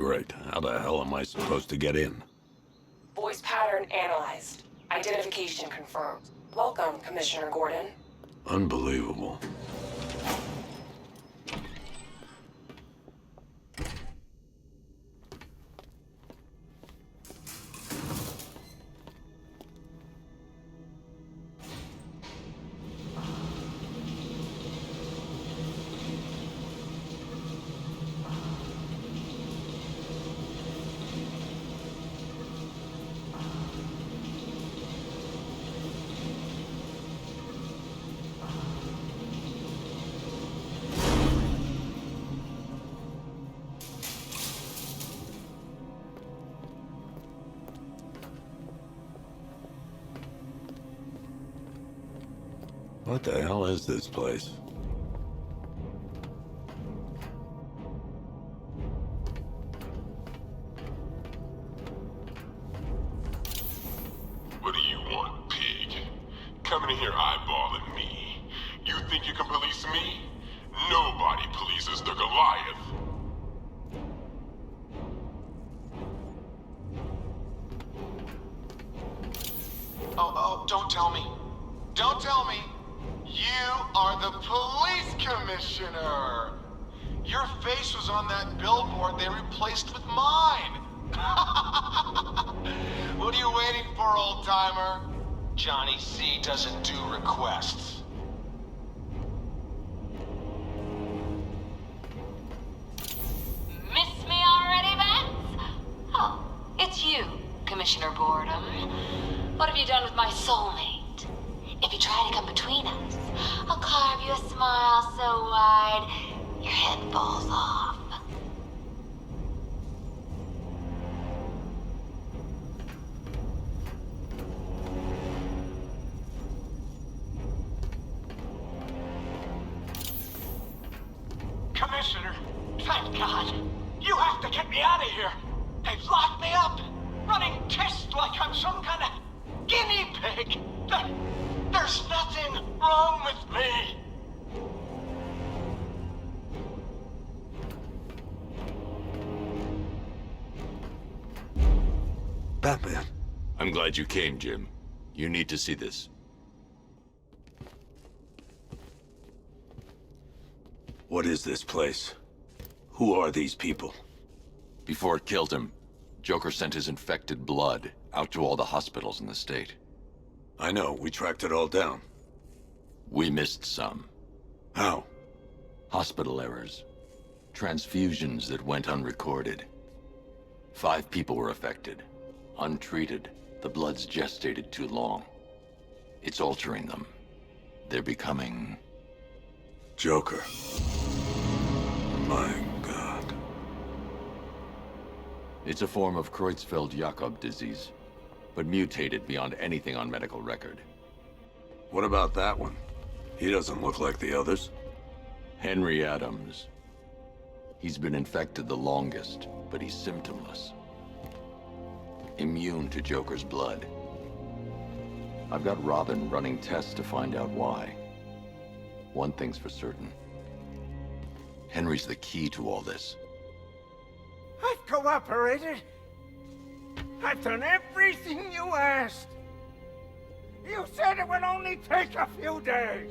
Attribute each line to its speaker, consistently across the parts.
Speaker 1: Great. How the hell am I supposed to get in?
Speaker 2: Voice pattern analyzed. Identification confirmed. Welcome, Commissioner Gordon.
Speaker 1: Unbelievable. What the hell is this place?
Speaker 3: What do you want, pig? Coming in here eyeballing me. You think you can police me? Nobody polices the Goliath.
Speaker 4: Oh, don't tell me. Don't tell me. You are the police commissioner! Your face was on that billboard they replaced with mine! What are you waiting for, old-timer? Johnny C doesn't do requests.
Speaker 5: Miss me already, Vance? Oh, it's you, Commissioner Boredom. What have you done with my soulmate? If you try to come between us, I'll carve you a smile so wide, your head falls off.
Speaker 4: Commissioner, thank God. You have to get me out of here. They've locked me up, running tests like I'm some kind of guinea pig. There's nothing wrong with me.
Speaker 1: Batman.
Speaker 6: I'm glad you came, Jim. You need to see this.
Speaker 1: What is this place? Who are these people?
Speaker 6: Before it killed him, Joker sent his infected blood out to all the hospitals in the state.
Speaker 1: I know, we tracked it all down.
Speaker 6: We missed some.
Speaker 1: How?
Speaker 6: Hospital errors. Transfusions that went unrecorded. 5 people were affected. Untreated, the blood's gestated too long. It's altering them. They're becoming...
Speaker 1: Joker. My God.
Speaker 6: It's a form of Creutzfeldt-Jakob disease, but mutated beyond anything on medical record.
Speaker 1: What about that one? He doesn't look like the others.
Speaker 6: Henry Adams. He's been infected the longest, but he's symptomless. Immune to Joker's blood. I've got Robin running tests to find out why. One thing's for certain. Henry's the key to all this.
Speaker 7: I've cooperated. I've done everything you asked. You said it would only take a few days.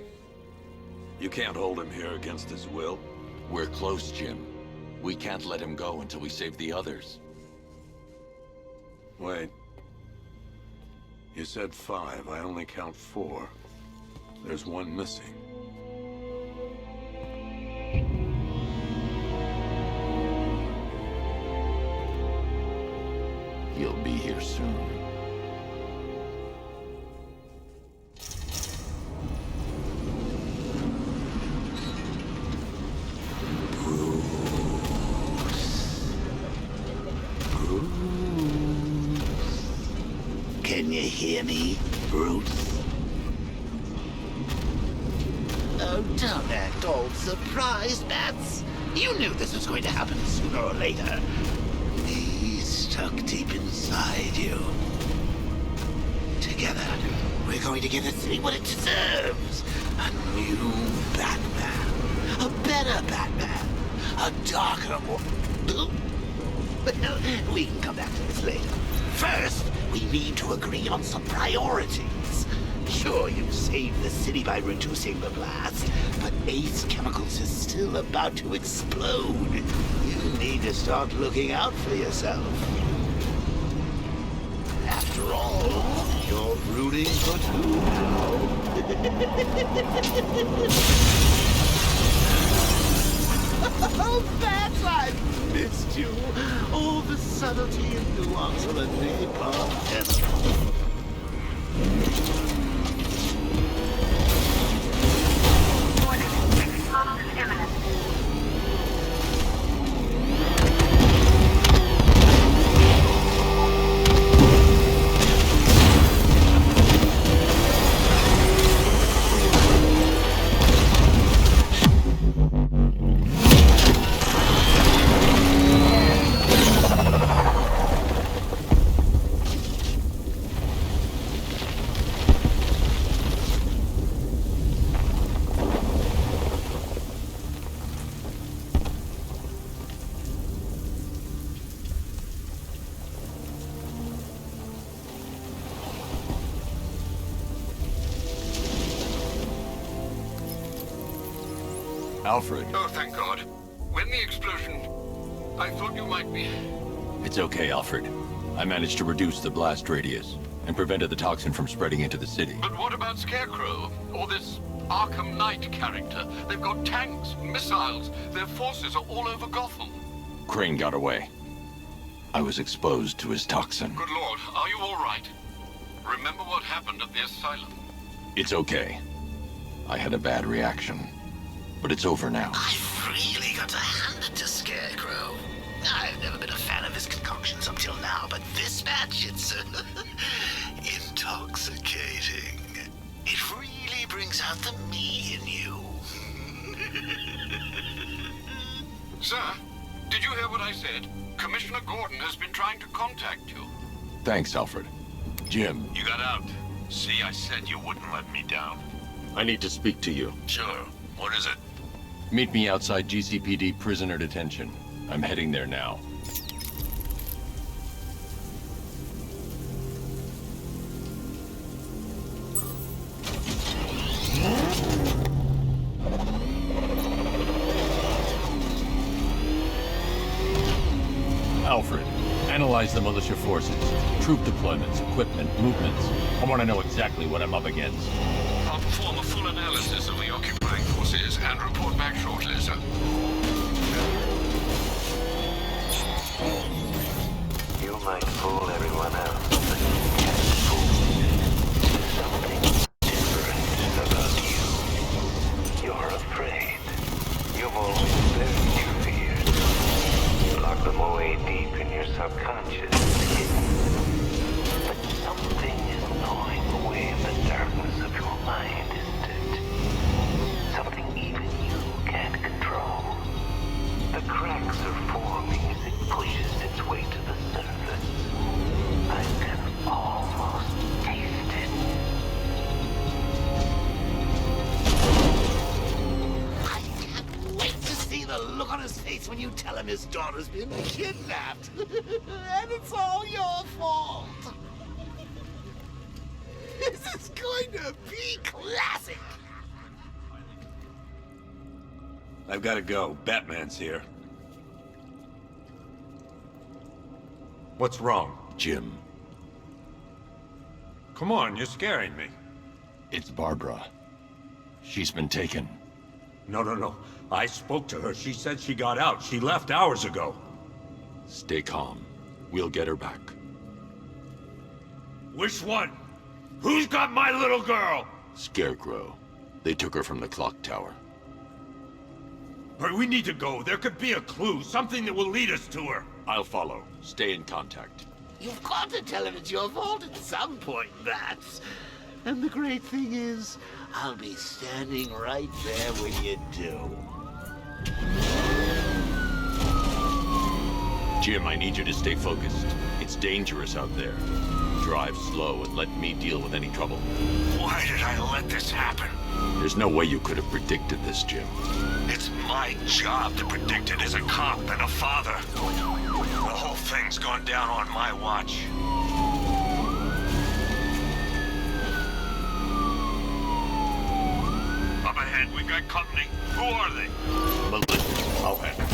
Speaker 1: You can't hold him here against his will.
Speaker 6: We're close, Jim. We can't let him go until we save the others.
Speaker 1: Wait. You said 5. I only count 4. There's one missing.
Speaker 6: He'll be here soon.
Speaker 8: Can you hear me, Bruce? Oh, don't act all surprised, Bats. You knew this was going to happen sooner or later. He's stuck deep inside you. Together, we're going to give the city what it deserves. A new Batman. A better Batman. A darker, more... Well, we can come back to this later. First, we need to agree on some priorities. Sure, you saved the city by reducing the blast, but Ace Chemicals is still about to explode. You need to start looking out for yourself. After all, you're rooting for two now. Oh, Bats, I've missed you. All the subtlety and nuance of a napalm chemical.
Speaker 6: Alfred.
Speaker 9: Oh, thank God. When the explosion... I thought you might be...
Speaker 6: It's okay, Alfred. I managed to reduce the blast radius and prevented the toxin from spreading into the city.
Speaker 9: But what about Scarecrow? Or this Arkham Knight character? They've got tanks, missiles. Their forces are all over Gotham.
Speaker 6: Crane got away. I was exposed to his toxin.
Speaker 9: Good Lord, are you all right? Remember what happened at the asylum?
Speaker 6: It's okay. I had a bad reaction. But it's over now.
Speaker 8: I've really got to hand it to Scarecrow. I've never been a fan of his concoctions until now, but this batch, it's intoxicating. It really brings out the me in you.
Speaker 9: Sir, did you hear what I said? Commissioner Gordon has been trying to contact you.
Speaker 6: Thanks, Alfred. Jim.
Speaker 10: You got out. See, I said you wouldn't let me down.
Speaker 11: I need to speak to you.
Speaker 10: Sure. What is it?
Speaker 6: Meet me outside GCPD prisoner detention. I'm heading there now. Alfred, analyze the militia forces, troop deployments, equipment, movements. I want to know exactly what I'm up against.
Speaker 9: I'll perform a full analysis of the occupying forces and report back shortly, sir.
Speaker 12: You might fool everyone else, but you can't fool me. There's something different about you. You're afraid. You've always lived your fears. You lock them away deep in your subconscious, hidden. But something is gnawing away at the darkness of your mind, isn't it? Something even you can't control. The cracks are forming as it pushes its way to the surface. I can almost taste it.
Speaker 8: I can't wait to see the look on his face when you tell him his daughter's been kidnapped. And it's all your fault. This is going to be classic.
Speaker 1: I've got to go. Batman's here.
Speaker 7: What's wrong?
Speaker 6: Jim,
Speaker 7: Come on, you're scaring me.
Speaker 6: it's Barbara. She's been taken.
Speaker 7: No. I spoke to her. She said she got out. She left hours ago.
Speaker 6: Stay calm. We'll get her back.
Speaker 7: Which one? Who's got my little girl?
Speaker 6: Scarecrow. They took her from the clock tower.
Speaker 7: But we need to go. There could be a clue, something that will lead us to her.
Speaker 6: I'll follow. Stay in contact.
Speaker 8: You've got to tell him it's your fault at some point, Bats. And the great thing is, I'll be standing right there when you do.
Speaker 6: Jim, I need you to stay focused. It's dangerous out there. Drive slow and let me deal with any trouble.
Speaker 10: Why did I let this happen?
Speaker 6: There's no way you could have predicted this, Jim.
Speaker 10: It's my job to predict it as a cop and a father. whole thing's gone down on my watch. Up ahead, we got company. Who are they?
Speaker 11: Militia. I'll handle it.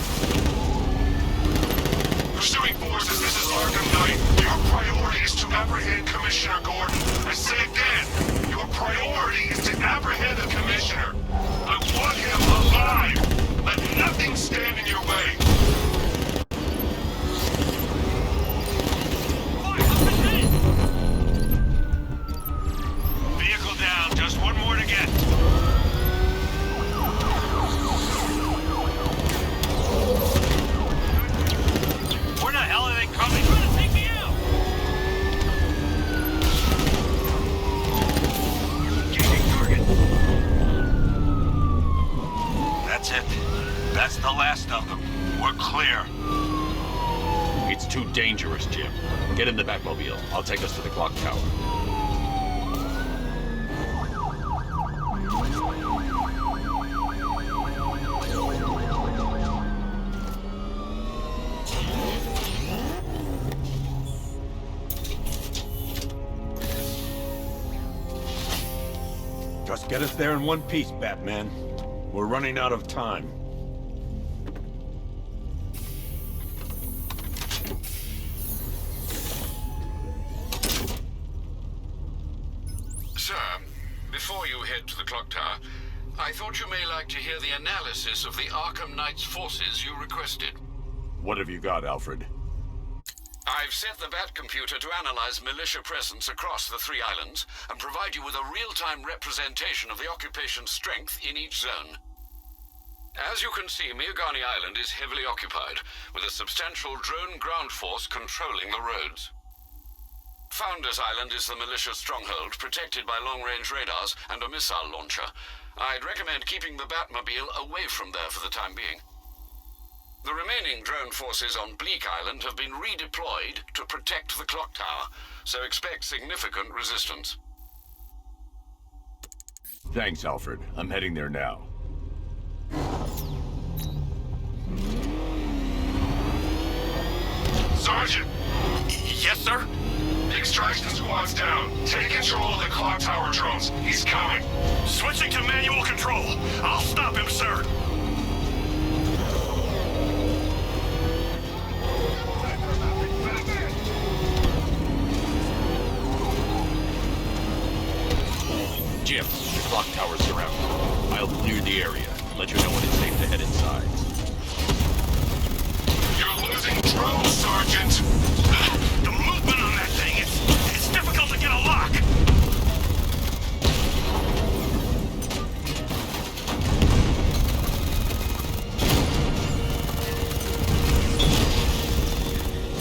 Speaker 3: Pursuing forces, this is Arkham Knight. Your priority is to apprehend Commissioner Gordon. I say again, your priority is to apprehend the Commissioner. I want him alive. Let nothing stand in your way.
Speaker 10: Vehicle down, just one more to get. Where the hell are they coming? Trying to take me out! Engaging target. That's it. That's the last of them. We're clear.
Speaker 11: It's too dangerous, Jim. Get in the Batmobile. I'll take us to the clock tower.
Speaker 1: Just get us there in one piece, Batman. We're running out of time.
Speaker 9: Sir, before you head to the clock tower, I thought you may like to hear the analysis of the Arkham Knight's forces you requested.
Speaker 1: What have you got, Alfred?
Speaker 9: I've set the Bat computer to analyze militia presence across the 3 islands and provide you with a real-time representation of the occupation's strength in each zone. As you can see, Miagani Island is heavily occupied, with a substantial drone ground force controlling the roads. Founders Island is the militia stronghold, protected by long-range radars and a missile launcher. I'd recommend keeping the Batmobile away from there for the time being. The remaining drone forces on Bleak Island have been redeployed to protect the clock tower, so expect significant resistance.
Speaker 1: Thanks, Alfred. I'm heading there now.
Speaker 3: Sergeant!
Speaker 10: Yes, sir?
Speaker 3: Extraction squad's down. Take control of the clock tower drones. He's coming.
Speaker 10: Switching to manual control. I'll stop him, sir.
Speaker 11: Jim, the clock tower's surrounded. I'll clear the area. Let you know when it's safe to head inside.
Speaker 3: You're losing drones, Sergeant!
Speaker 10: The movement on that thing, it's difficult to get a lock.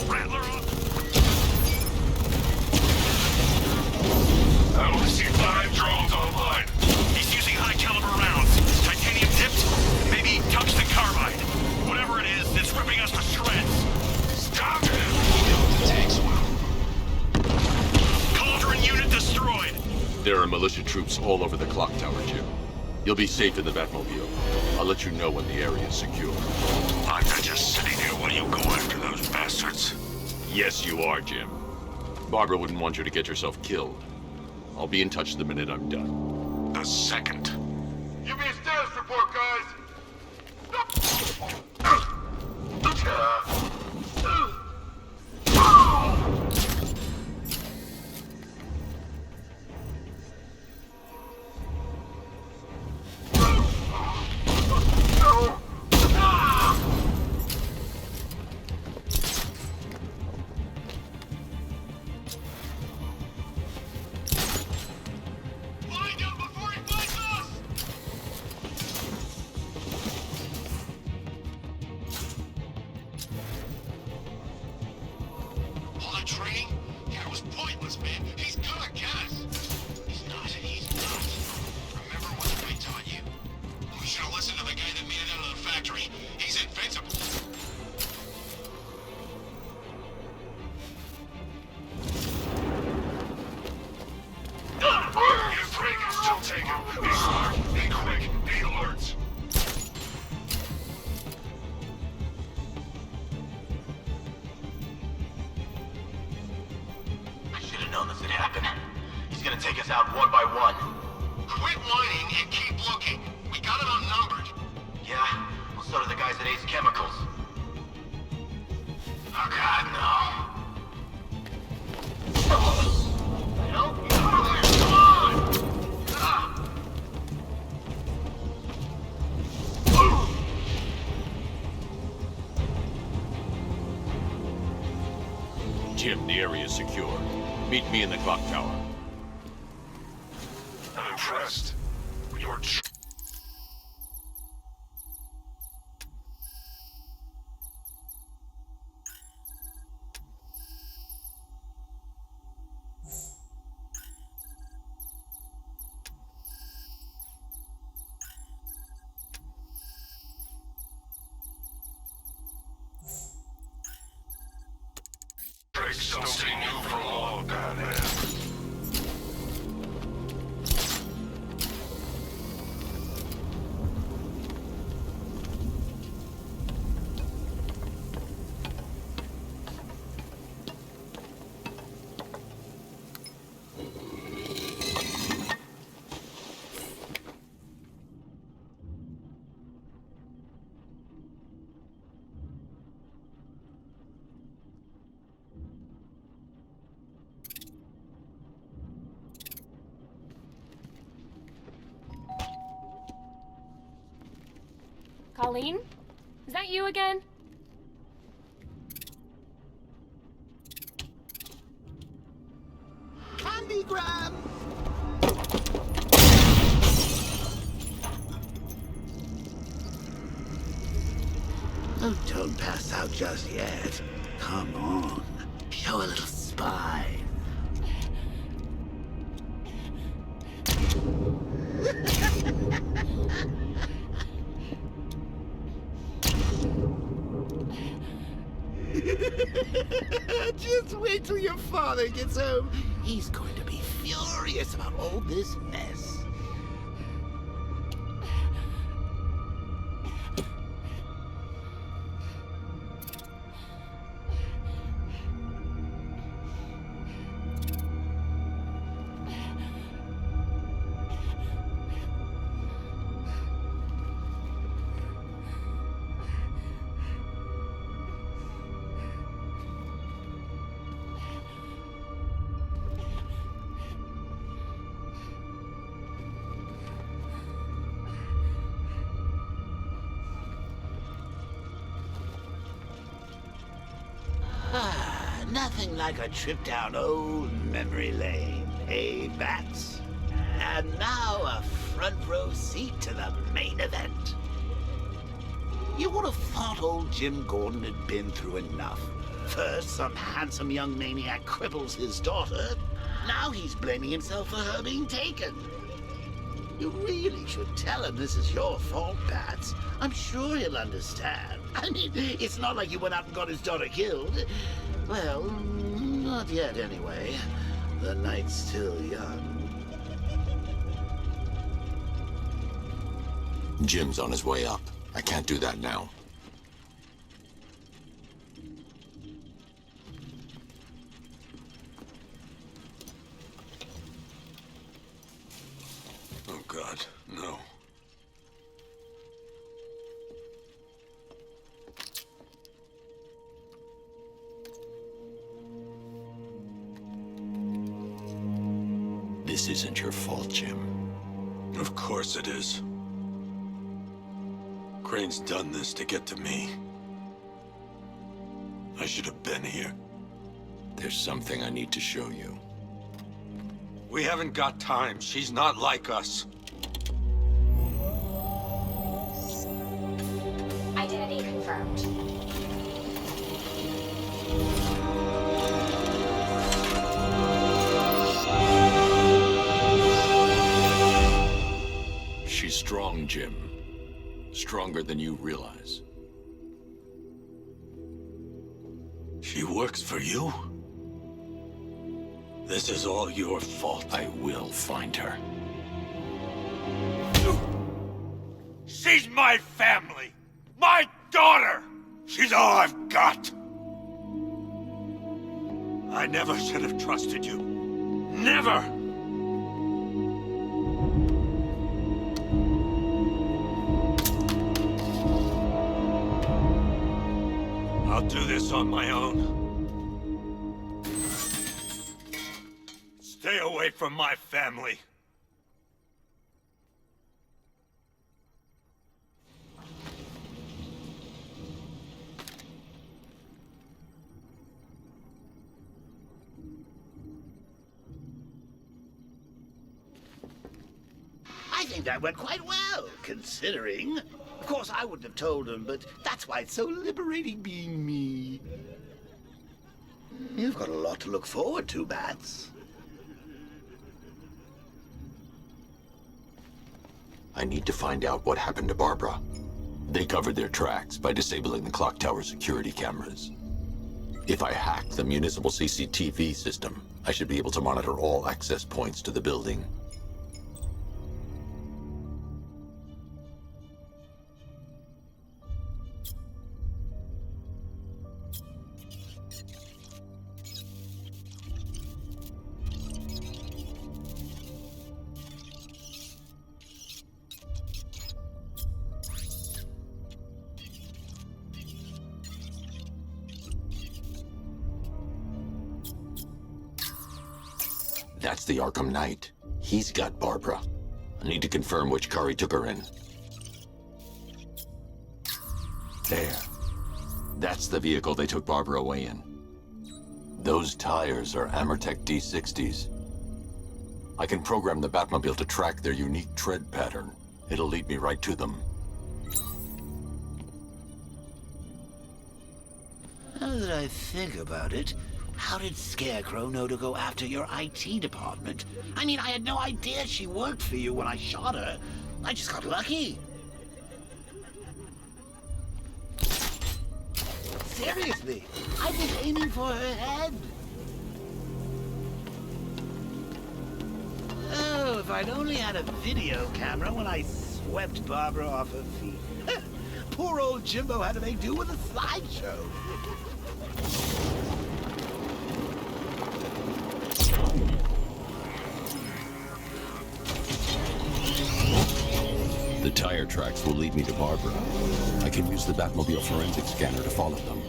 Speaker 10: Riddler up.
Speaker 3: I only see 5 drones online.
Speaker 10: He's using high-caliber rounds. Titanium dipped, maybe tungsten carbide. Whatever it is, it's ripping us to shreds.
Speaker 3: Stop him!
Speaker 10: Takes one. Cauldron unit destroyed.
Speaker 11: There are militia troops all over the clock tower, Jim. You'll be safe in the Batmobile. I'll let you know when the area is secure.
Speaker 10: I'm not just sitting here while you go after those bastards.
Speaker 11: Yes, you are, Jim. Barbara wouldn't want you to get yourself killed. I'll be in touch the minute I'm done.
Speaker 10: The second.
Speaker 3: Give me a status report, guys!
Speaker 10: take us out one by one.
Speaker 3: Quit whining and keep looking. We got them outnumbered.
Speaker 10: Yeah? Well, so do the guys at Ace Chemicals.
Speaker 3: Oh God, no.
Speaker 10: Help me out of here, come on!
Speaker 11: Jim, the area is secure. Meet me in the clock tower.
Speaker 3: I'm impressed. You're something new from all Batman.
Speaker 13: Colleen? Is that you again?
Speaker 8: Candy grab! Oh, don't pass out just yet. Come on. Show a little spine. Just wait till your father gets home. He's going to be furious about all this mess. Nothing like a trip down old memory lane, eh, Bats? And now a front row seat to the main event. You would have thought old Jim Gordon had been through enough. First, some handsome young maniac cripples his daughter. Now he's blaming himself for her being taken. You really should tell him this is your fault, Bats. I'm sure he'll understand. I mean, it's not like you went out and got his daughter killed. Well, not yet anyway. The night's still young.
Speaker 6: Jim's on his way up. I can't do that now.
Speaker 1: Oh God, no.
Speaker 6: This isn't your fault, Jim.
Speaker 1: Of course it is. Crane's done this to get to me. I should have been here.
Speaker 6: There's something I need to show you.
Speaker 1: We haven't got time. She's not like us.
Speaker 2: Identity confirmed.
Speaker 6: She's strong, Jim. Stronger than you realize.
Speaker 1: She works for you? This is all your fault.
Speaker 6: I will find her.
Speaker 1: She's my family! My daughter! She's all I've got! I never should have trusted you. Never!
Speaker 7: this on my own. Stay away from my family.
Speaker 8: I think that went quite well, considering. Of course, I wouldn't have told him, but that's why it's so liberating being me. You've got a lot to look forward to, Bats.
Speaker 6: I need to find out what happened to Barbara. They covered their tracks by disabling the clock tower security cameras. If I hack the municipal CCTV system, I should be able to monitor all access points to the building. That's the Arkham Knight. He's got Barbara. I need to confirm which car he took her in. There. That's the vehicle they took Barbara away in. Those tires are Amertech D60s. I can program the Batmobile to track their unique tread pattern. It'll lead me right to them.
Speaker 8: Now that I think about it, how did Scarecrow know to go after your IT department? I mean, I had no idea she worked for you when I shot her. I just got lucky. Seriously, I was aiming for her head. Oh, if I'd only had a video camera when I swept Barbara off her feet. Poor old Jimbo had to make do with a slideshow.
Speaker 6: The tire tracks will lead me to Barbara. I can use the Batmobile forensic scanner to follow them.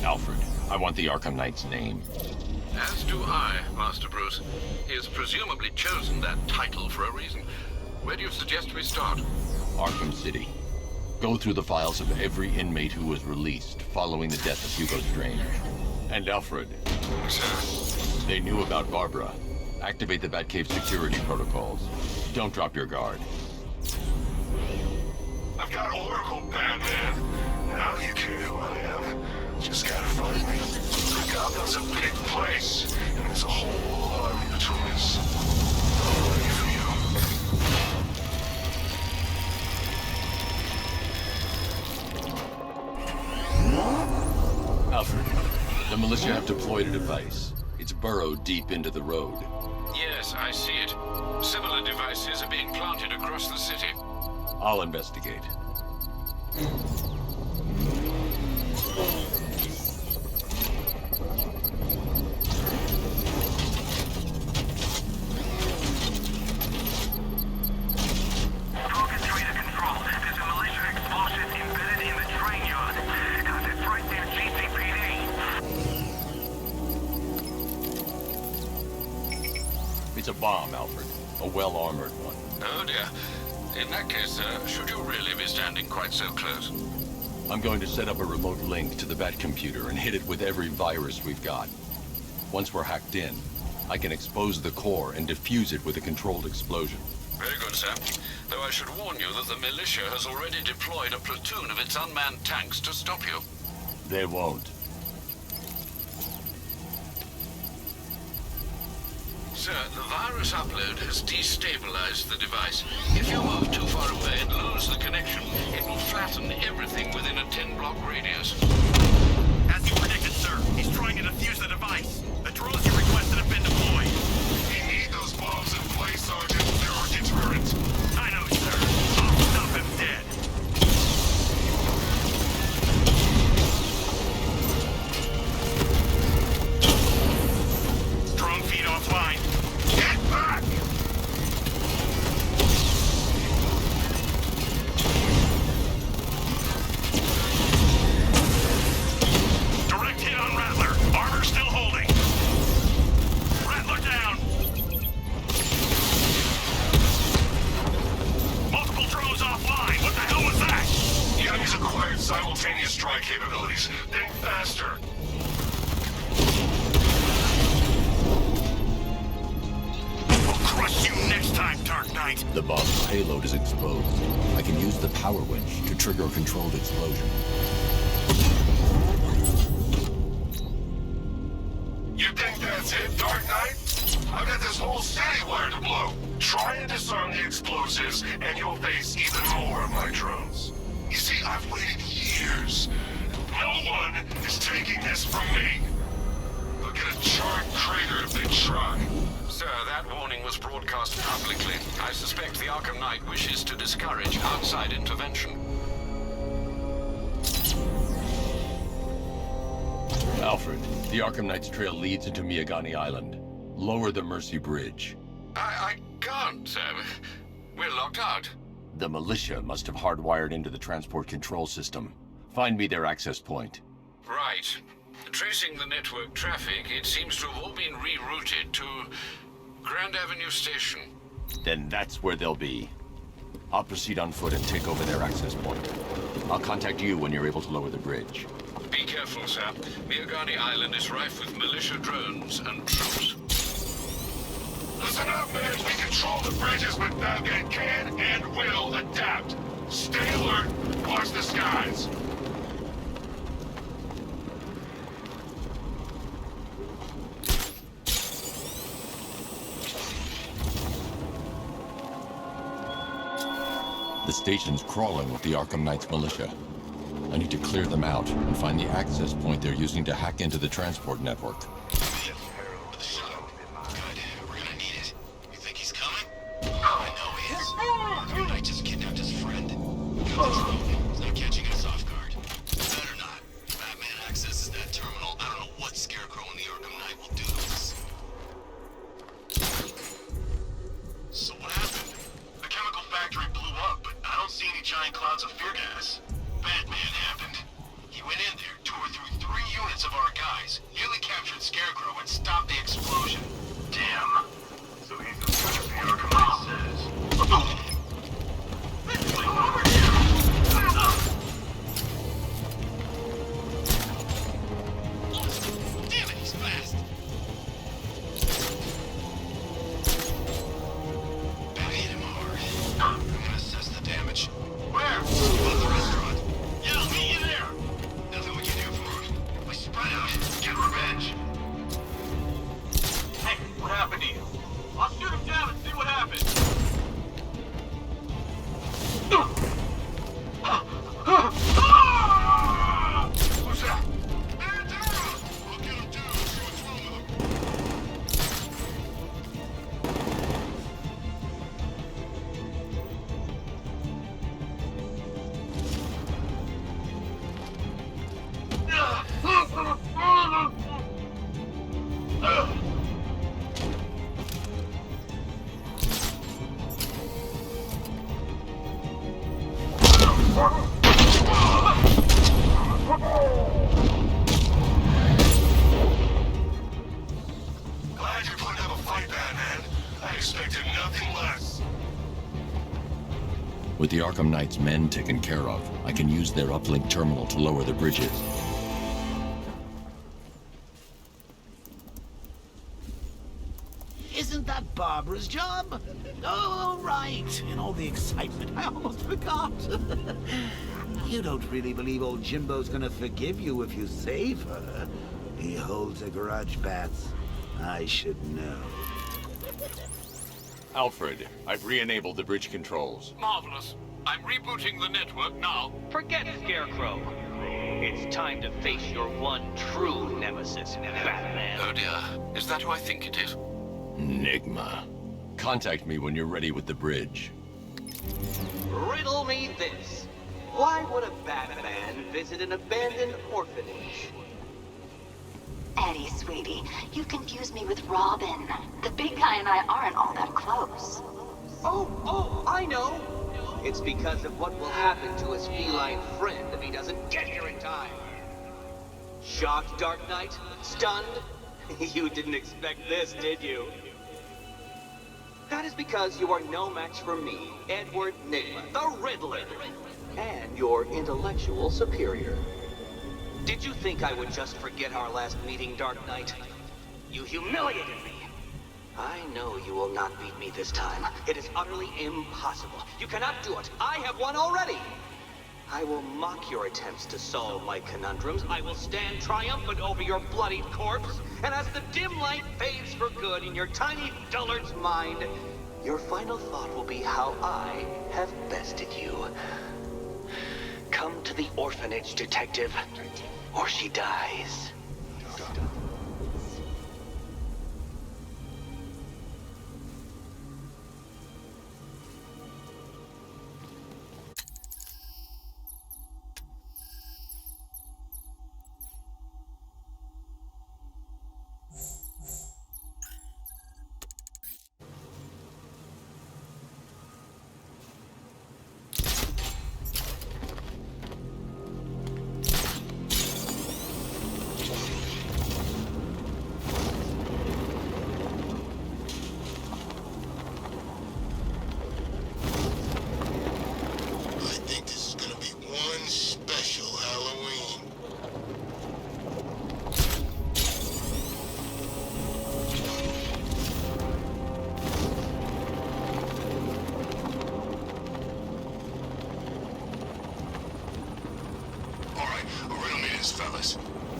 Speaker 11: Alfred, I want the Arkham Knight's name.
Speaker 9: As do I, Master Bruce. He has presumably chosen that title for a reason. Where do you suggest we start?
Speaker 11: Arkham City. Go through the files of every inmate who was released following the death of Hugo Strange. And Alfred.
Speaker 3: Sir.
Speaker 11: They knew about Barbara. Activate the Batcave security protocols. Don't drop your guard.
Speaker 3: I've got Oracle, Batman. Now you care who I am. Just gotta find me. Gotham's a big place, and there's a whole army between us. I'm ready for you.
Speaker 11: Alfred, the militia have deployed a device. It's burrowed deep into the road.
Speaker 9: Yes, I see it. Similar devices are being planted across the city.
Speaker 11: I'll investigate. It's a bomb, Alfred. A well-armored one.
Speaker 9: Oh dear. In that case, should you really be standing quite so close?
Speaker 11: I'm going to set up a remote link to the Batcomputer and hit it with every virus we've got. Once we're hacked in, I can expose the core and defuse it with a controlled explosion.
Speaker 9: Very good, sir. Though I should warn you that the militia has already deployed a platoon of its unmanned tanks to stop you.
Speaker 11: They won't.
Speaker 9: Sir, the virus upload has destabilized the device. If you move too far away and lose the connection, it will flatten everything within a 10-block radius.
Speaker 10: As you predicted, sir, he's trying to defuse the device. The drones you requested have been deployed.
Speaker 3: We need those bombs in place, Sergeant. They're our deterrent.
Speaker 10: I know, sir. I'll stop him dead. Drone feed offline.
Speaker 3: Get back! He's acquired simultaneous strike capabilities. Think faster.
Speaker 10: We'll crush you next time, Dark Knight.
Speaker 11: The bomb's payload is exposed. I can use the power winch to trigger a controlled explosion.
Speaker 3: You think that's it, Dark Knight? I've got this whole city wired to blow. Try and disarm the explosives, and you'll face even more of my drones. You see, I've waited years. No one is taking this from me. They'll get a charred crater if they try.
Speaker 9: Sir, that warning was broadcast publicly. I suspect the Arkham Knight wishes to discourage outside intervention.
Speaker 11: Alfred, the Arkham Knight's trail leads into Miagani Island. Lower the Mercy Bridge.
Speaker 9: I can't, sir. We're locked out.
Speaker 11: The militia must have hardwired into the transport control system. Find me their access point.
Speaker 9: Right. Tracing the network traffic, it seems to have all been rerouted to Grand Avenue Station.
Speaker 11: Then that's where they'll be. I'll proceed on foot and take over their access point. I'll contact you when you're able to lower the bridge.
Speaker 9: Be careful, sir. Miagani Island is rife with militia drones and troops.
Speaker 3: Listen up, man. We control the bridges, but Batman can and will adapt. Stay alert. Watch the skies.
Speaker 11: The station's crawling with the Arkham Knight's militia. I need to clear them out and find the access point they're using to hack into the transport network.
Speaker 10: I just kidnapped his friend. He's not catching us off guard. Better not. If Batman accesses that terminal, I don't know what Scarecrow and the Arkham Knight will do to us. So what happened?
Speaker 3: The chemical factory blew up, but I don't see any giant clouds of fear gas. Batman happened. He went in there, tore through 3 units of our guys, nearly captured Scarecrow, and stopped the explosion. Damn. So he's as good as the Arkham Knight says.
Speaker 10: Damn it, he's fast. Bat hit him hard. I'm gonna assess the damage.
Speaker 3: Where?
Speaker 10: Above the restaurant.
Speaker 3: Yeah, I'll meet you there.
Speaker 10: Nothing we can do for him.
Speaker 3: We spread out, get revenge.
Speaker 10: Hey, what happened to you? I'll shoot him down and see what happens.
Speaker 3: Who's that? Man down! I'll get him down and see what's wrong with Glad you're putting up a fight, Batman. I expected nothing less.
Speaker 11: With the Arkham Knight's men taken care of, I can use their uplink terminal to lower the bridges.
Speaker 8: Isn't that Barbara's job? Oh, right. In all the excitement, I almost forgot. You don't really believe old Jimbo's gonna forgive you if you save her. He holds a grudge, Bats. I should know.
Speaker 11: Alfred, I've re-enabled the bridge controls.
Speaker 9: Marvelous. I'm rebooting the network now.
Speaker 14: Forget Scarecrow. It's time to face your one true nemesis, Batman.
Speaker 9: Oh dear. Is that who I think it is?
Speaker 11: Enigma. Contact me when you're ready with the bridge.
Speaker 14: Riddle me this. Why would a Batman visit an abandoned orphanage?
Speaker 5: Eddie, sweetie, you confused me with Robin. The big guy and I aren't all that close.
Speaker 14: Oh, I know. It's because of what will happen to his feline friend if he doesn't get here in time. Shocked, Dark Knight? Stunned? You didn't expect this, did you? That is because you are no match for me, Edward Nigma, the Riddler. and your intellectual superior. Did you think I would just forget our last meeting, Dark Knight? You humiliated me. I know you will not beat me this time. It is utterly impossible. You cannot do it. I have won already. I will mock your attempts to solve my conundrums. I will stand triumphant over your bloodied corpse. And as the dim light fades for good in your tiny dullard's mind, your final thought will be how I have bested you. Come to the orphanage, detective, or she dies.
Speaker 3: Fellas,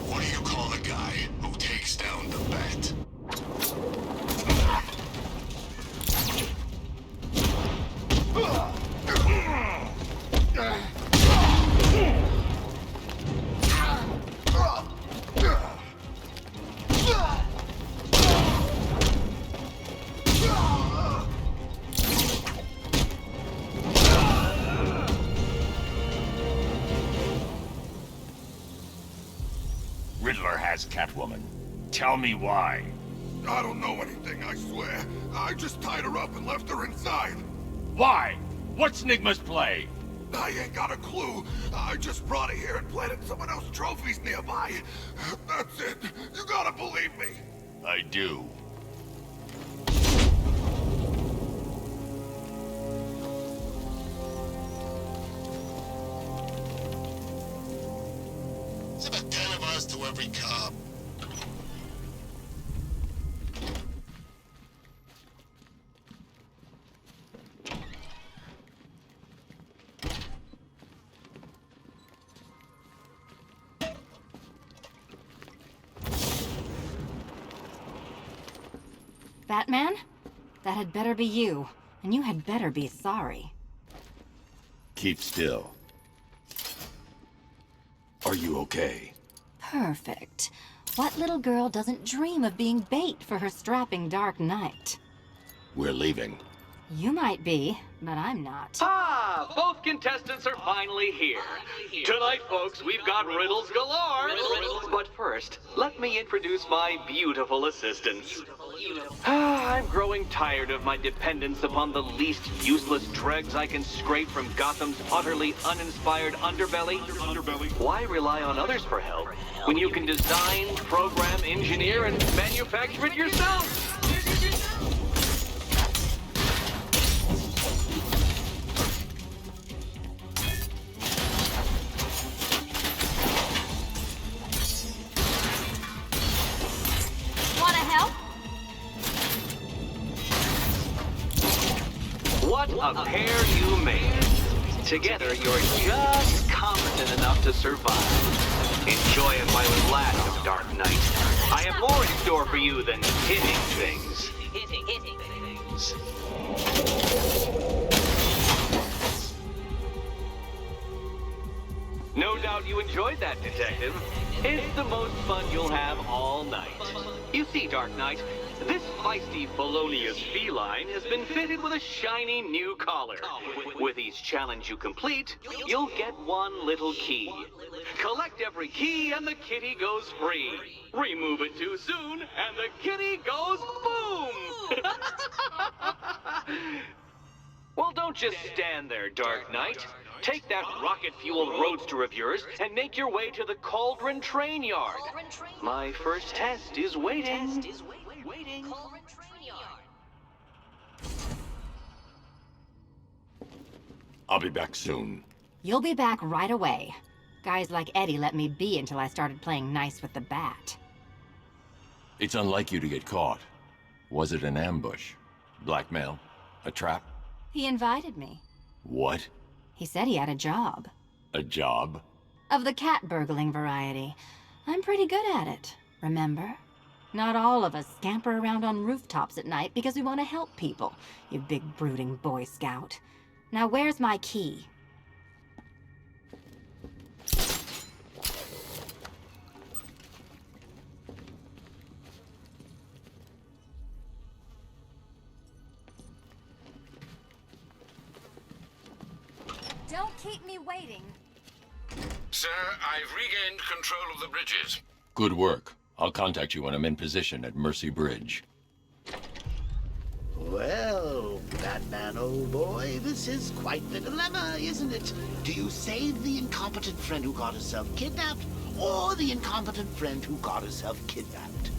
Speaker 3: what do you call the guy who takes down the bat?
Speaker 15: Riddler has Catwoman. Tell me why.
Speaker 3: I don't know anything, I swear. I just tied her up and left her inside.
Speaker 15: Why? What's Nigma's play?
Speaker 3: I ain't got a clue. I just brought her here and planted someone else's trophies nearby. That's it. You gotta believe me.
Speaker 15: I do.
Speaker 3: It's about 10 of us to every cop.
Speaker 16: Batman? That had better be you. And you had better be sorry.
Speaker 6: Keep still. Are you okay?
Speaker 16: Perfect. What little girl doesn't dream of being bait for her strapping Dark Knight?
Speaker 6: We're leaving.
Speaker 16: You might be, but I'm not.
Speaker 14: Ah, both contestants are finally here. Tonight, folks, we've got riddles galore. But first, let me introduce my beautiful assistants. I'm growing tired of my dependence upon the least useless dregs I can scrape from Gotham's utterly uninspired underbelly. Why rely on others for help when you can design, program, engineer, and manufacture it yourself? What a pair you made. Together, you're just competent enough to survive. Enjoy a while last of Dark Knight. I have more in store for you than hitting things. No doubt you enjoyed that, Detective. It's the most fun you'll have all night. You see, Dark Knight, this feisty felonious feline has been fitted with a shiny new collar. With each challenge you complete, you'll get one little key. Collect every key and the kitty goes free. Remove it too soon and the kitty goes boom! Well, don't just stand there, Dark Knight. Take that rocket-fueled roadster of yours and make your way to the Cauldron Train Yard. My first test is waiting.
Speaker 6: I'll be back soon.
Speaker 16: You'll be back right away. Guys like Eddie let me be until I started playing nice with the bat.
Speaker 11: It's unlike you to get caught. Was it an ambush? Blackmail? A trap?
Speaker 16: He invited me.
Speaker 11: What?
Speaker 16: He said he had a job.
Speaker 11: A job?
Speaker 16: Of the cat burgling variety. I'm pretty good at it, remember? Not all of us scamper around on rooftops at night because we want to help people, you big brooding Boy Scout. Now where's my key? Don't keep me waiting.
Speaker 9: Sir, I've regained control of the bridges.
Speaker 11: Good work. I'll contact you when I'm in position at Mercy Bridge.
Speaker 8: Well, Batman, old boy, this is quite the dilemma, isn't it? Do you save the incompetent friend who got herself kidnapped, or the incompetent friend who got herself kidnapped?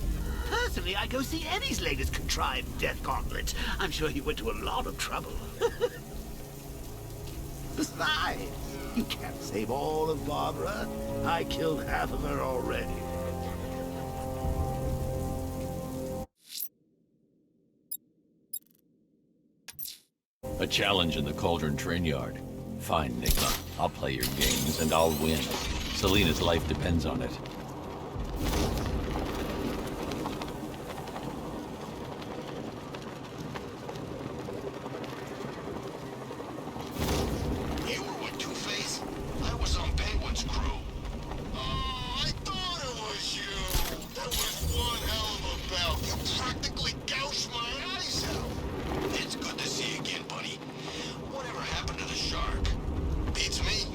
Speaker 8: Personally, I'd go see Eddie's latest contrived death gauntlet. I'm sure he went to a lot of trouble. Besides, you can't save all of Barbara. I killed half of her already.
Speaker 11: A challenge in the Cauldron train yard. Fine, Nigma. I'll play your games and I'll win. Selina's life depends on it.
Speaker 10: You were with Two-Face? I was on Penguin's crew. Oh, I thought it was you. That was one hell of a bout. You practically gouged my eyes out. It's good to see you again, buddy. Whatever happened to the shark? Beats me.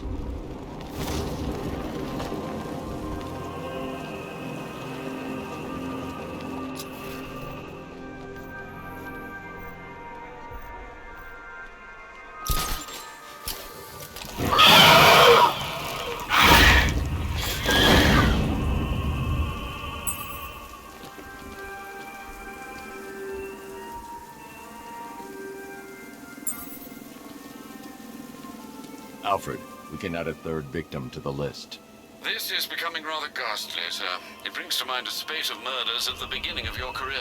Speaker 11: Alfred, we can add a third victim to the list.
Speaker 9: This is becoming rather ghastly, sir. It brings to mind a spate of murders at the beginning of your career.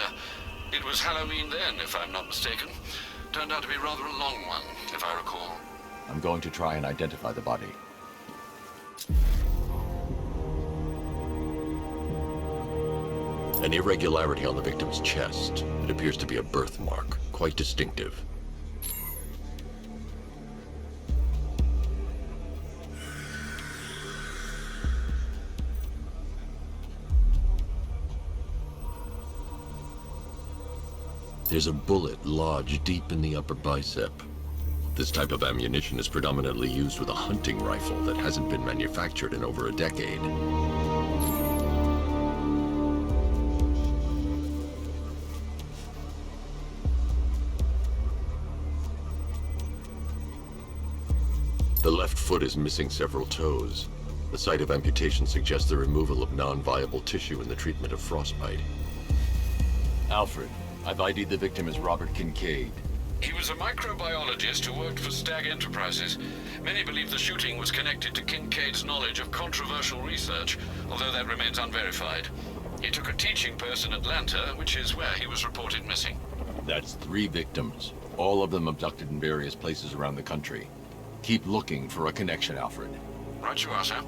Speaker 9: It was Halloween then, if I'm not mistaken. Turned out to be rather a long one, if I recall.
Speaker 11: I'm going to try and identify the body. An irregularity on the victim's chest. It appears to be a birthmark, quite distinctive. There's a bullet lodged deep in the upper bicep. This type of ammunition is predominantly used with a hunting rifle that hasn't been manufactured in over a decade. The left foot is missing several toes. The site of amputation suggests the removal of non-viable tissue in the treatment of frostbite. Alfred, I've ID'd the victim as Robert Kincaid.
Speaker 9: He was a microbiologist who worked for Stag Enterprises. Many believe the shooting was connected to Kincaid's knowledge of controversial research, although that remains unverified. He took a teaching post in Atlanta, which is where he was reported missing.
Speaker 11: That's 3 victims, all of them abducted in various places around the country. Keep looking for a connection, Alfred.
Speaker 9: Right you are, sir.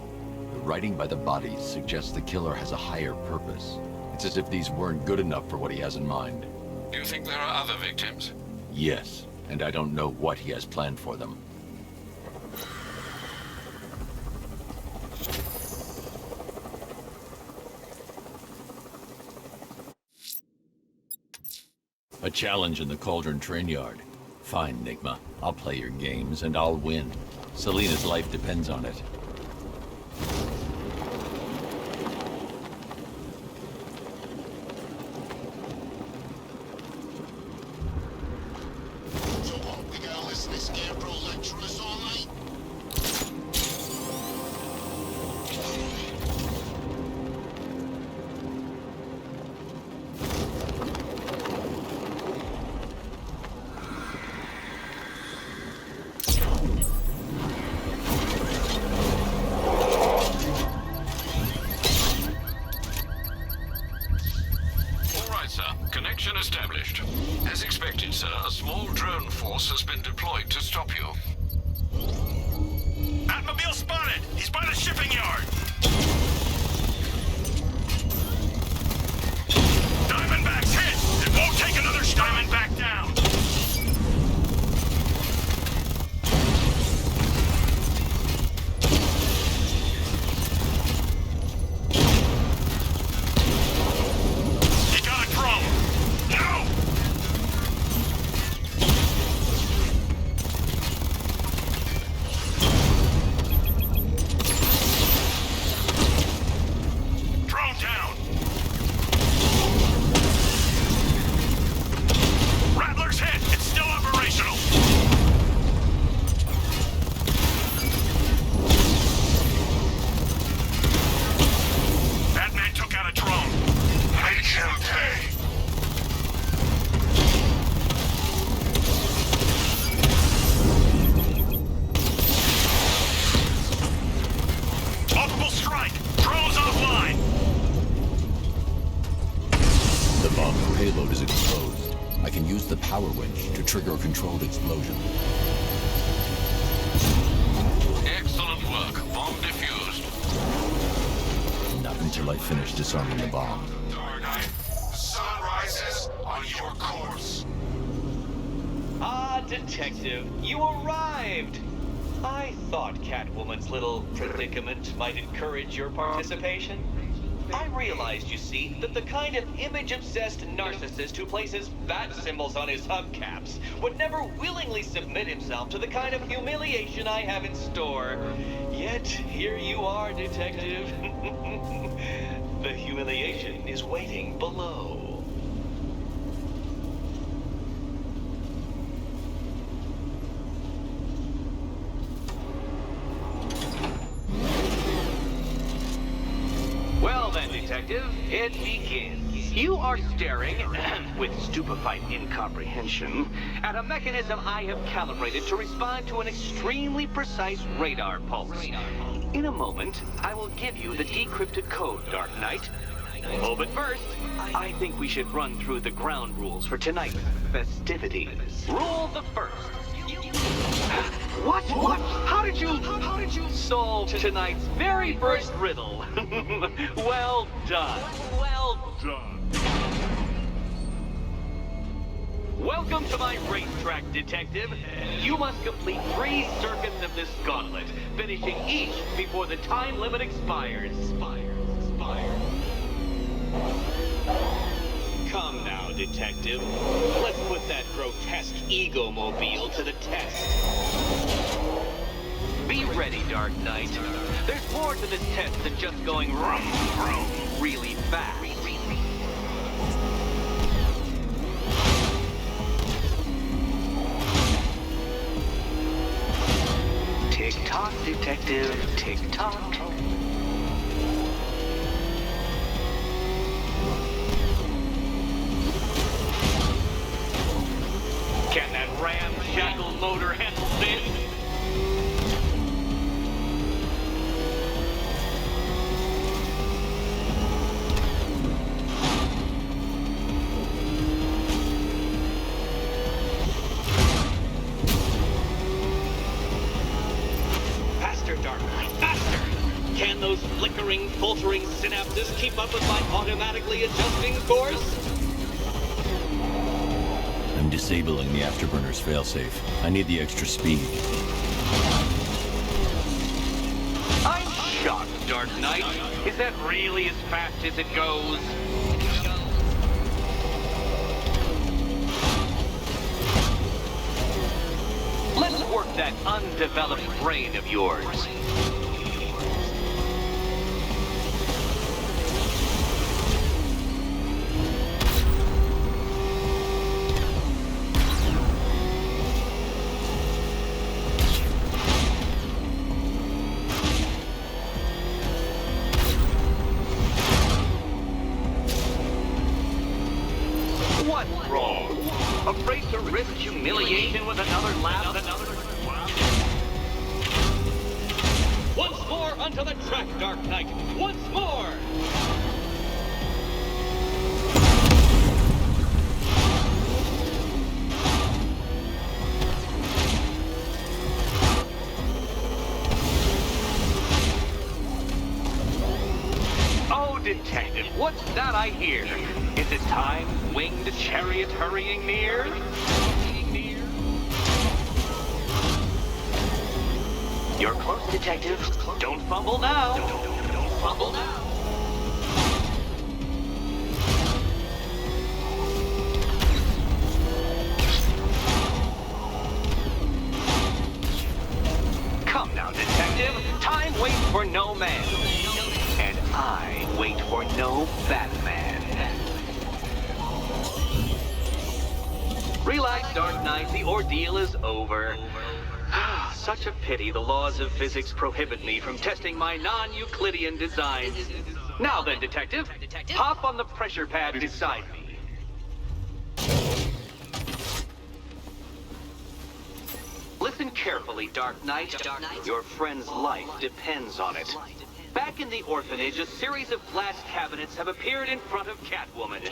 Speaker 11: The writing by the bodies suggests the killer has a higher purpose. It's as if these weren't good enough for what he has in mind.
Speaker 9: Do you think there are other victims?
Speaker 11: Yes, and I don't know what he has planned for them. A challenge in the Cauldron train yard. Fine, Nigma. I'll play your games and I'll win. Selina's life depends on it.
Speaker 10: So what, we gotta listen to Scarecrow lecture us all night?
Speaker 3: strike! Drones offline!
Speaker 6: The bomb's payload is exposed. I can use the power winch to trigger a controlled explosion.
Speaker 9: Excellent work. Bomb defused.
Speaker 6: Not until I finish disarming the bomb.
Speaker 3: Dark Knight, the sun rises on your course.
Speaker 14: Ah, Detective, you arrived! I thought Catwoman's little predicament might encourage your participation. I realized, you see, that the kind of image-obsessed narcissist who places bat symbols on his hubcaps would never willingly submit himself to the kind of humiliation I have in store. Yet, here you are, Detective. The humiliation is waiting below. Well then, Detective, it begins. You are staring, with stupefied incomprehension, at a mechanism I have calibrated to respond to an extremely precise radar pulse. In a moment, I will give you the decrypted code, Dark Knight. Oh, but first, I think we should run through the ground rules for tonight's festivities. Rule the first. What? How did you solve tonight's very first riddle? Well done. Well done. Welcome to my racetrack, Detective. You must complete 3 circuits of this gauntlet, finishing each before the time limit expires. Come now, Detective. Let's put that grotesque ego-mobile to the test. Be ready, Dark Knight. There's more to this test than just going vroom, vroom really fast. Tick-tock, Detective. Tick-tock. Can that ramshackle motor handle this? Faster, Dark Knight, faster! Can those flickering, faltering synapses keep up with my automatically adjusting course?
Speaker 6: I'm disabling the afterburner's failsafe. I need the extra speed.
Speaker 14: I'm shocked, Dark Knight. Is that really as fast as it goes? Let's work that undeveloped brain of yours. What's wrong? Afraid to risk humiliation with another lap? Once more onto the track, Dark Knight. Once more! Oh, Detective, what's that I hear? Is it time, winged chariot hurrying near? You're close, Detective. Don't fumble now. Don't fumble now. Come now, Detective. Time waits for no man. And I wait for no Batman. Relax, Dark Knight. The ordeal is over. Such a pity the laws of physics prohibit me from testing my non-Euclidean designs. Now then, Detective, hop on the pressure pad beside me. Listen carefully, Dark Knight. Your friend's life depends on it. Back in the orphanage, a series of glass cabinets have appeared in front of Catwoman.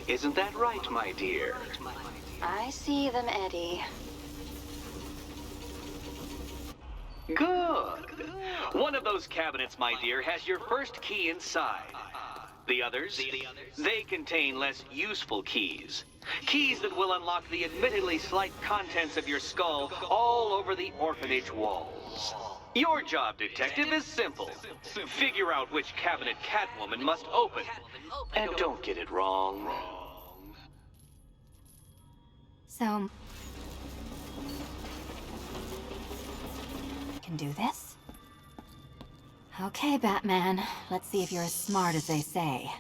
Speaker 14: Isn't that right, my dear?
Speaker 5: I see them, Eddie.
Speaker 14: Good. One of those cabinets, my dear, has your first key inside. The others, they contain less useful keys. Keys that will unlock the admittedly slight contents of your skull all over the orphanage walls. Your job, detective, is simple. Figure out which cabinet Catwoman must open. And don't get it wrong.
Speaker 16: So... can do this? Okay, Batman. Let's see if you're as smart as they say.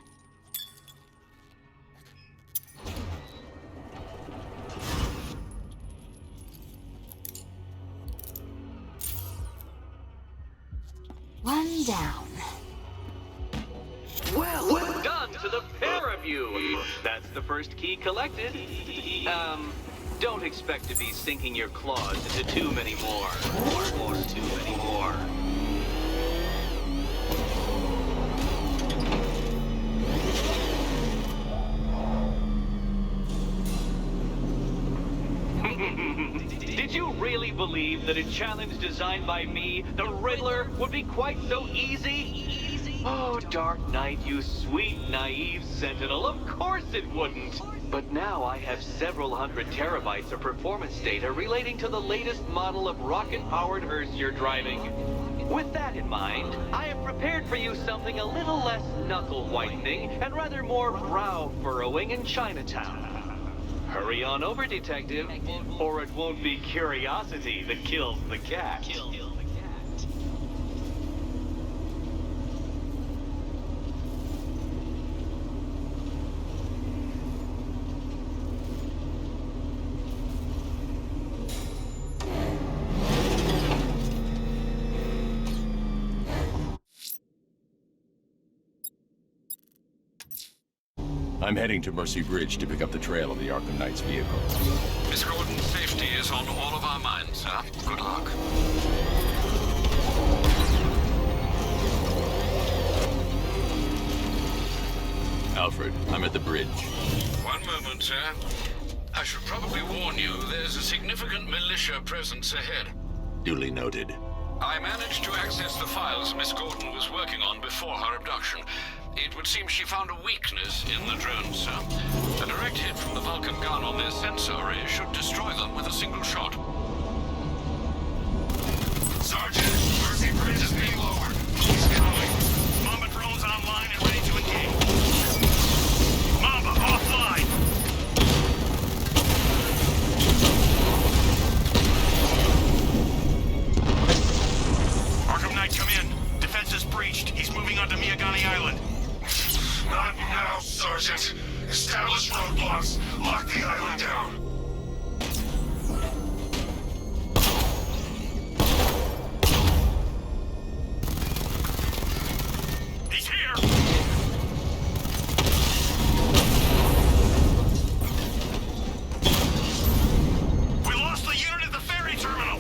Speaker 16: One down.
Speaker 14: Well done to the pair of you. That's the first key collected. Don't expect to be sinking your claws into too many more. Or too many more. Did you really believe that a challenge designed by me, the Riddler, would be quite so easy? Oh, Dark Knight, you sweet, naive sentinel, of course it wouldn't. But now I have several hundred terabytes of performance data relating to the latest model of rocket-powered hearse you're driving. With that in mind, I have prepared for you something a little less knuckle-whitening and rather more brow-furrowing in Chinatown. Hurry on over, detective, or it won't be curiosity that kills the cat.
Speaker 11: I'm heading to Mercy Bridge to pick up the trail of the Arkham Knight's vehicle.
Speaker 9: Miss Gordon's safety is on all of our minds, sir. Good luck.
Speaker 11: Alfred, I'm at the bridge.
Speaker 9: One moment, sir. I should probably warn you, there's a significant militia presence ahead.
Speaker 11: Duly noted.
Speaker 9: I managed to access the files Miss Gordon was working on before her abduction. It would seem she found a weakness in the drones, sir. A direct hit from the Vulcan gun on their sensor array should destroy them with a single shot.
Speaker 3: Sergeant, Mercy Bridge is being lowered. He's coming. Mamba drone's online and ready to engage. Mamba, offline. Arkham Knight, come in. Defense is breached. He's moving onto Miyagani Island. Not now, Sergeant. Establish roadblocks. Lock the island down. He's here! We lost the unit at the ferry terminal!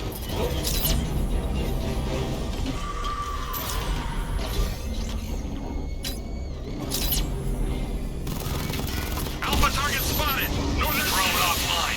Speaker 3: Alpha target spotted! Northern drone offline!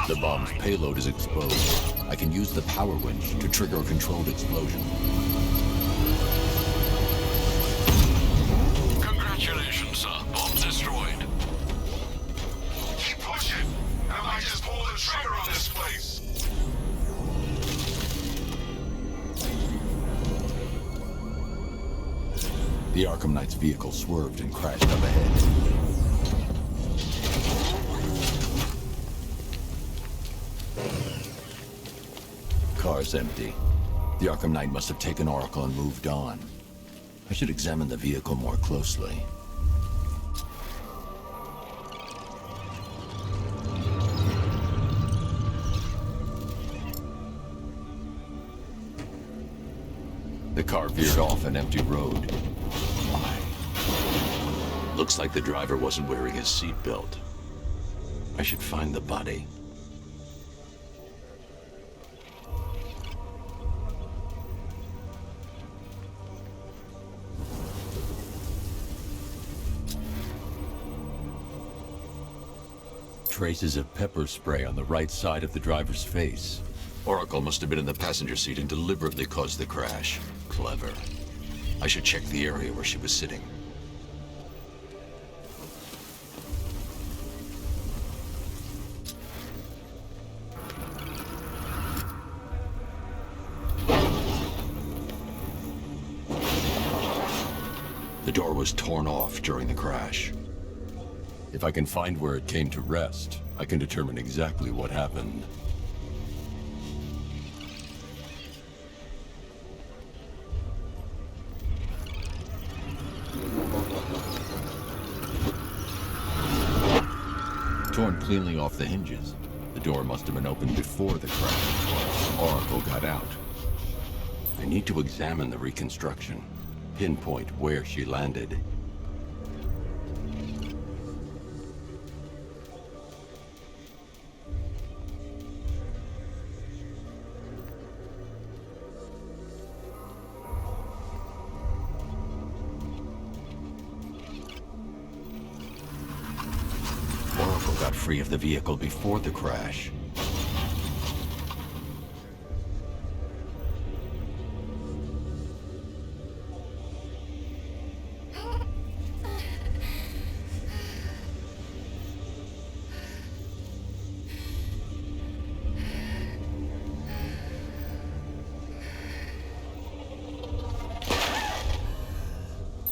Speaker 6: The bomb's payload is exposed. I can use the power winch to trigger a controlled explosion.
Speaker 9: Congratulations, sir. Bomb destroyed.
Speaker 3: Keep pushing, and I might just pull the trigger on this place.
Speaker 6: The Arkham Knight's vehicle swerved and crashed up ahead. Car's empty. The Arkham Knight must have taken Oracle and moved on. I should examine the vehicle more closely. The car veered off an empty road. Why? Looks like the driver wasn't wearing his seatbelt. I should find the body. Traces of pepper spray on the right side of the driver's face. Oracle must have been in the passenger seat and deliberately caused the crash. Clever. I should check the area where she was sitting. The door was torn off during the crash. If I can find where it came to rest, I can determine exactly what happened. Torn cleanly off the hinges. The door must have been opened before the crash. Oracle got out. I need to examine the reconstruction. Pinpoint where she landed. Oracle got free of the vehicle before the crash.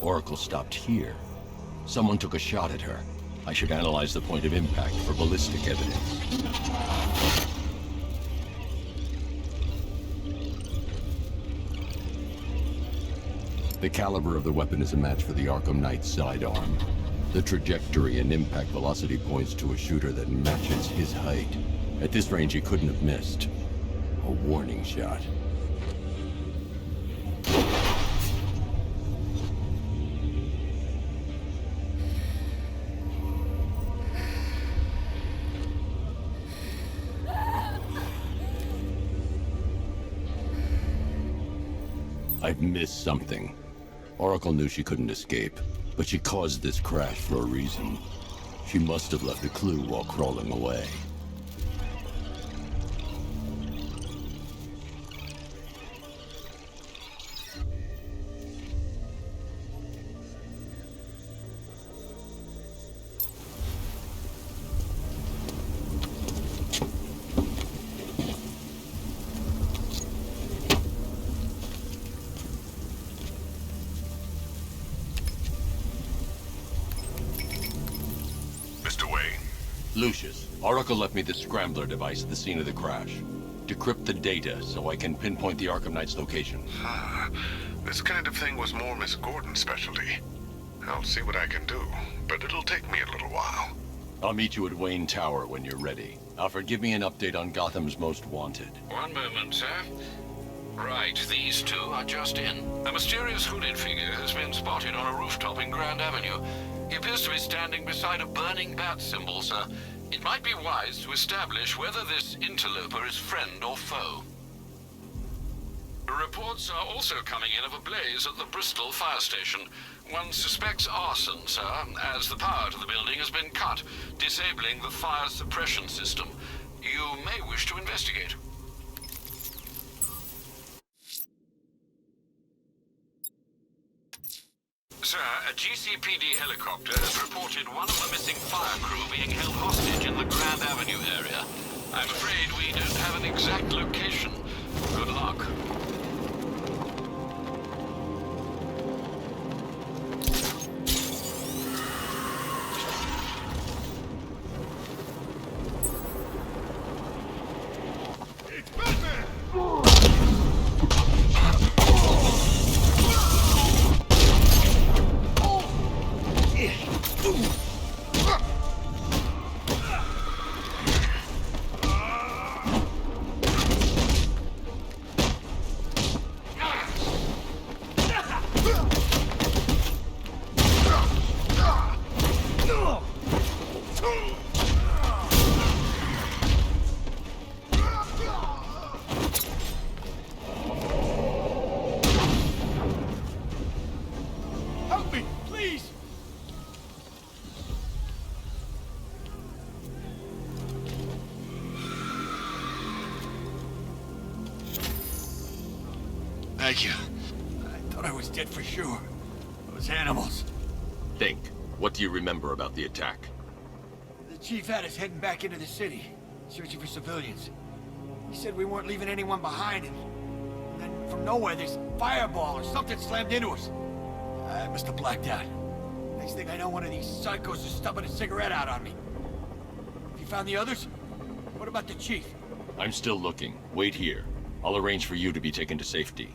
Speaker 6: Oracle stopped here. Someone took a shot at her. I should analyze the point of impact for ballistic evidence. The caliber of the weapon is a match for the Arkham Knight's sidearm. The trajectory and impact velocity points to a shooter that matches his height. At this range, he couldn't have missed. A warning shot. I've missed something. Oracle knew she couldn't escape, but she caused this crash for a reason. She must have left a clue while crawling away. Lucius, Oracle left me the scrambler device at the scene of the crash. Decrypt the data so I can pinpoint the Arkham Knight's location.
Speaker 3: This kind of thing was more Miss Gordon's specialty. I'll see what I can do, but it'll take me a little while.
Speaker 6: I'll meet you at Wayne Tower when you're ready. Alfred, give me an update on Gotham's Most Wanted.
Speaker 9: One moment, sir. Right, these two are just in. A mysterious hooded figure has been spotted on a rooftop in Grand Avenue. He appears to be standing beside a burning bat symbol, sir. It might be wise to establish whether this interloper is friend or foe. Reports are also coming in of a blaze at the Bristol fire station. One suspects arson, sir, as the power to the building has been cut, disabling the fire suppression system. you may wish to investigate. Sir, a GCPD helicopter has reported one of the missing fire crew being held hostage in the Grand Avenue area. I'm afraid we don't have an exact location. Good luck.
Speaker 17: Thank you. I thought I was dead for sure. Those animals.
Speaker 11: Think. What do you remember about the attack?
Speaker 17: The chief had us heading back into the city, searching for civilians. He said we weren't leaving anyone behind, and then from nowhere this fireball or something slammed into us. I must have blacked out. Next thing I know, one of these psychos is stubbing a cigarette out on me. Have you found the others? What about the chief?
Speaker 11: I'm still looking. Wait here. I'll arrange for you to be taken to safety.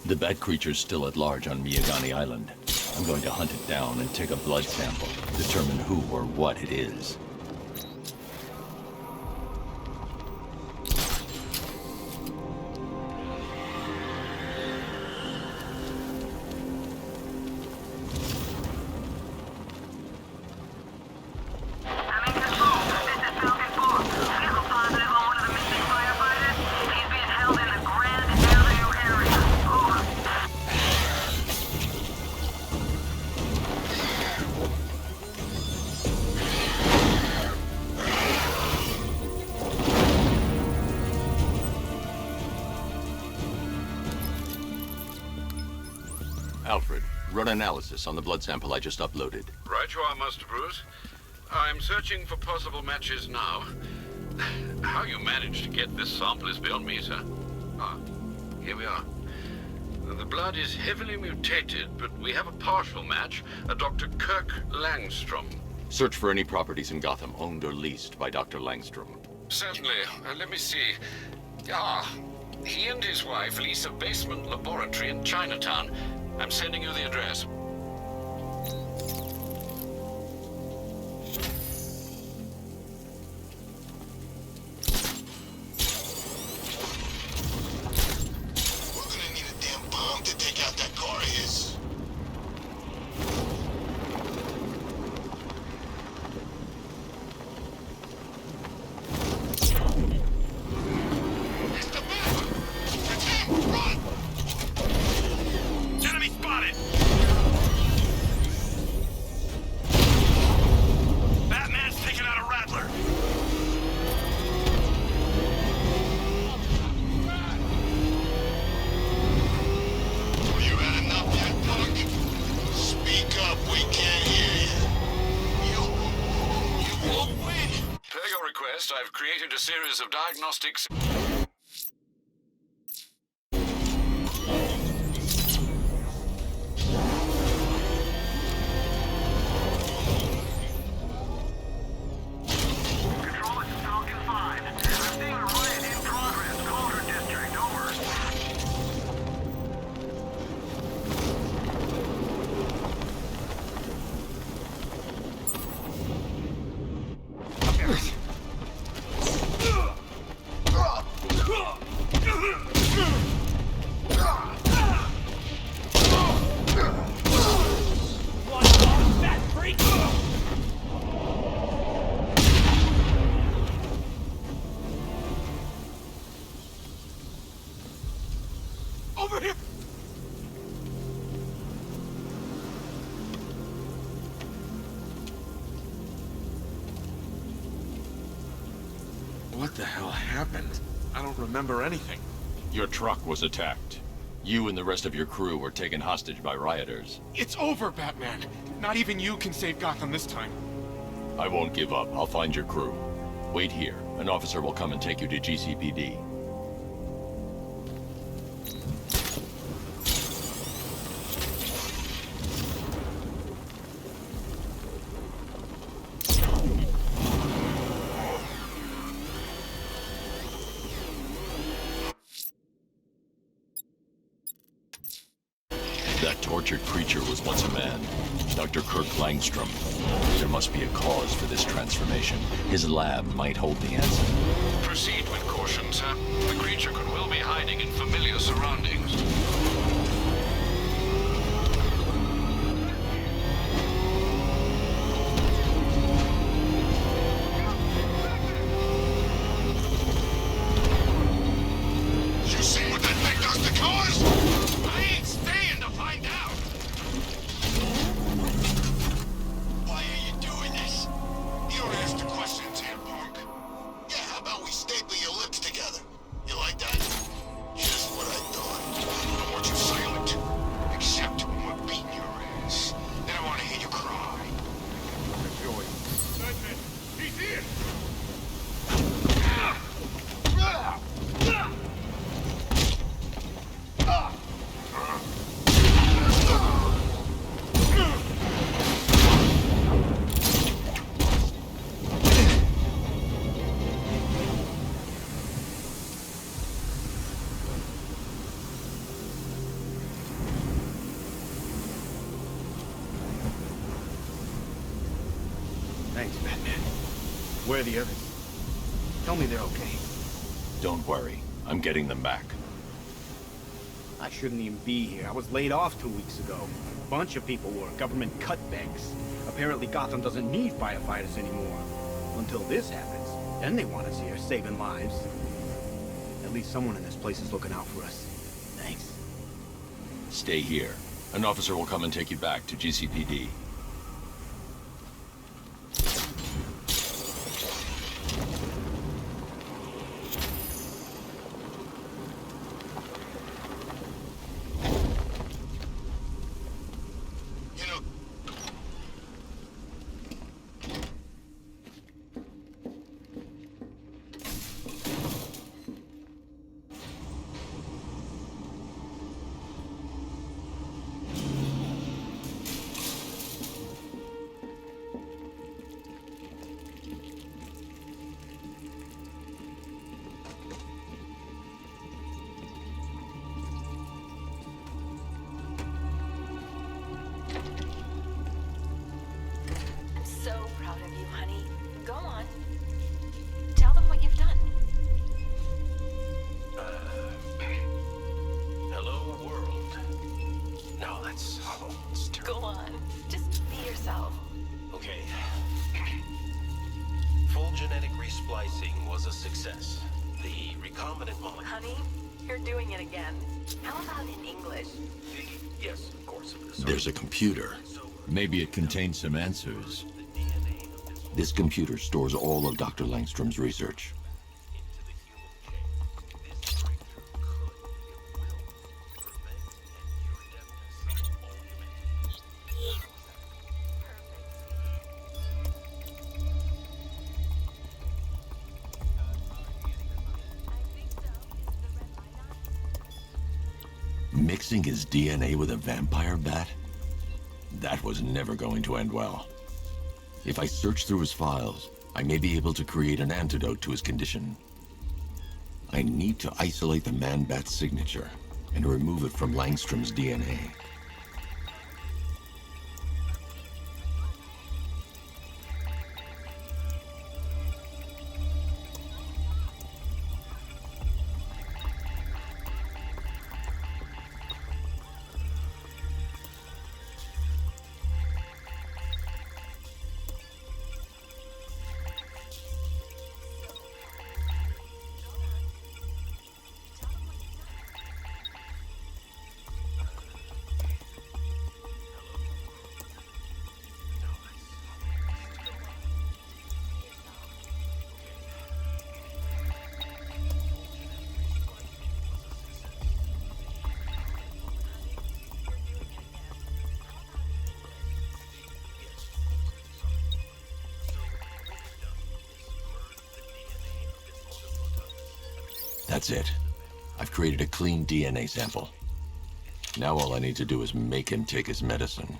Speaker 11: The bat creature's still at large on Miyagani Island. I'm going to hunt it down and take a blood sample, determine who or what it is. Alfred, run analysis on the blood sample I just uploaded.
Speaker 9: Right you are, Master Bruce. I'm searching for possible matches now. How you managed to get this sample is beyond me, sir. Ah, here we are. The blood is heavily mutated, but we have a partial match, a Dr. Kirk Langstrom.
Speaker 11: Search for any properties in Gotham owned or leased by Dr. Langstrom.
Speaker 9: Certainly. Let me see. Ah, he and his wife lease a basement laboratory in Chinatown. I'm sending you the address.
Speaker 10: We're gonna need a damn bomb to take out that car of his. It's the map! It's him! Run! Enemy spotted! Batman's taking out a Rattler! You had enough yet, punk? Speak up, we can't hear you. You won't win!
Speaker 9: Per your request, I've created a series of diagnostics.
Speaker 3: Control, it's Falcon 5.
Speaker 18: What the hell happened? I don't remember anything.
Speaker 11: Your truck was attacked. You and the rest of your crew were taken hostage by rioters.
Speaker 18: It's over, Batman. Not even you can save Gotham this time.
Speaker 11: I won't give up. I'll find your crew. Wait here. An officer will come and take you to GCPD. That tortured creature was once a man, Dr. Kirk Langstrom. There must be a cause for this transformation. His lab might hold the answer.
Speaker 9: Proceed with caution, sir. The creature could well be hiding in familiar surroundings.
Speaker 3: You see what that thing does to cars? I ain't staying to find out.
Speaker 10: Why are you doing this? You don't ask the questions here, punk. Yeah, how about we staple your lips together? You like that? Just what I thought.
Speaker 3: I want you silent. Except when we're beating your ass. Then I want to hear you cry.
Speaker 18: Joy.
Speaker 3: Batman, he's here!
Speaker 17: Thanks, Batman. Where are the others? Tell me they're okay.
Speaker 11: Don't worry. I'm getting them back.
Speaker 17: I shouldn't even be here. I was laid off 2 weeks ago. A bunch of people were. Government cutbacks. Apparently Gotham doesn't need firefighters anymore. Until this happens. Then they want us here, saving lives. At least someone in this place is looking out for us. Thanks.
Speaker 11: Stay here. An officer will come and take you back to GCPD.
Speaker 19: So proud of you, honey. Go on. Tell them what you've done.
Speaker 12: Hello, world. No, that's hollow. It's terrible.
Speaker 19: Go on. Just be yourself.
Speaker 12: Okay. Full genetic resplicing was a success. The recombinant molecule...
Speaker 19: Honey, you're doing it again. How about in English?
Speaker 12: Yes, of course.
Speaker 6: There's a computer. Maybe it contains some answers. This computer stores all of Dr. Langstrom's research. Mixing his DNA with a vampire bat? That was never going to end well. If I search through his files, I may be able to create an antidote to his condition. I need to isolate the Man-Bat's signature and remove it from Langstrom's DNA. That's it. I've created a clean DNA sample. Now all I need to do is make him take his medicine.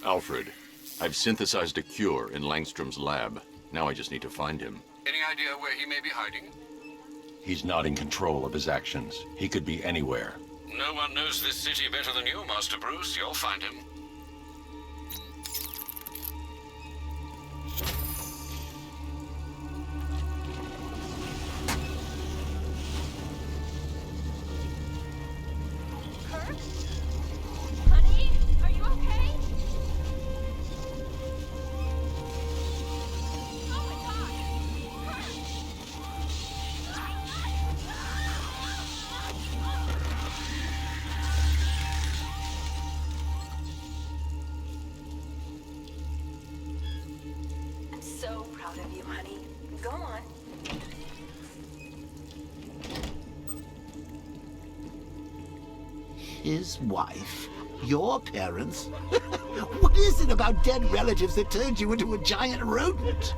Speaker 6: Alfred, I've synthesized a cure in Langstrom's lab. Now I just need to find him.
Speaker 9: Any idea where he may be hiding?
Speaker 6: He's not in control of his actions. He could be anywhere.
Speaker 9: No one knows this city better than you, Master Bruce. You'll find him.
Speaker 19: Honey, are you okay? Oh my God! I'm so proud of you, honey. Go on.
Speaker 8: His wife? Your parents? What is it about dead relatives that turned you into a giant rodent?